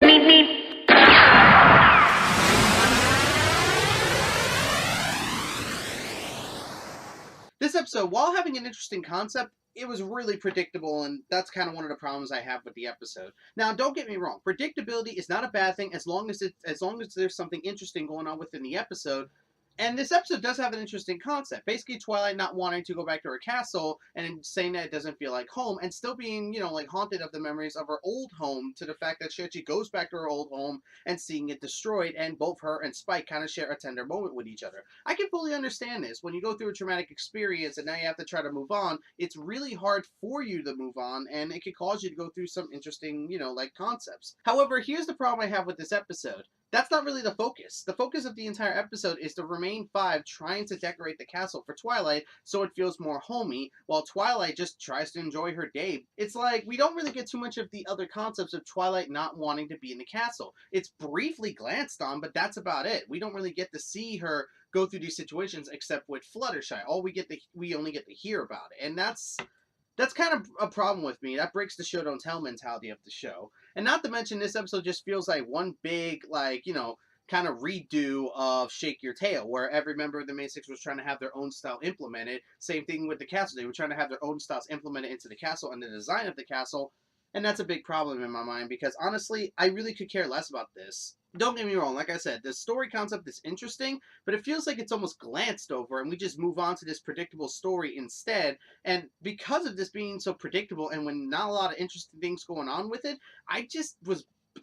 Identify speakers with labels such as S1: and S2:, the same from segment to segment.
S1: This episode, while having an interesting concept, it was really predictable, and that's kind of one of the problems I have with the episode. Now, don't get me wrong, predictability is not a bad thing as long as there's something interesting going on within the episode. And this episode does have an interesting concept. Basically, Twilight not wanting to go back to her castle and saying that it doesn't feel like home, and still being, like haunted of the memories of her old home, to the fact that she actually goes back to her old home and seeing it destroyed, and both her and Spike kind of share a tender moment with each other. I can fully understand this. When you go through a traumatic experience and now you have to try to move on, it's really hard for you to move on, and it could cause you to go through some interesting, concepts. However, here's the problem I have with this episode. That's not really the focus. The focus of the entire episode is the remaining five trying to decorate the castle for Twilight so it feels more homey, while Twilight just tries to enjoy her day. It's like, we don't really get too much of the other concepts of Twilight not wanting to be in the castle. It's briefly glanced on, but that's about it. We don't really get to see her go through these situations except with Fluttershy. We only get to hear about it. And that's kind of a problem with me. That breaks the show don't tell mentality of the show. And not to mention, this episode just feels like one big, kind of redo of Shake Your Tail, where every member of the Main Six was trying to have their own style implemented. Same thing with the castle. They were trying to have their own styles implemented into the castle and the design of the castle. And that's a big problem in my mind because, honestly, I really could care less about this. Don't get me wrong, like I said, the story concept is interesting, but it feels like it's almost glanced over and we just move on to this predictable story instead. And because of this being so predictable and when not a lot of interesting things going on with it, I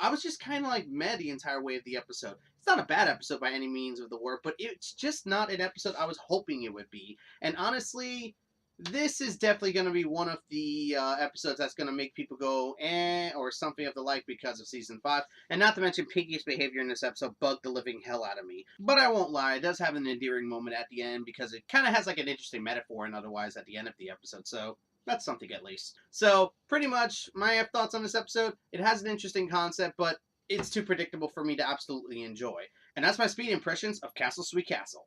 S1: was just kind of like meh the entire way of the episode. It's not a bad episode by any means of the word, but it's just not an episode I was hoping it would be. And honestly, this is definitely going to be one of the episodes that's going to make people go, or something of the like because of Season 5. And not to mention, Pinky's behavior in this episode bugged the living hell out of me. But I won't lie, it does have an endearing moment at the end because it kind of has like an interesting metaphor and otherwise at the end of the episode. So that's something at least. So pretty much my thoughts on this episode. It has an interesting concept, but it's too predictable for me to absolutely enjoy. And that's my speed impressions of Castle Sweet Castle.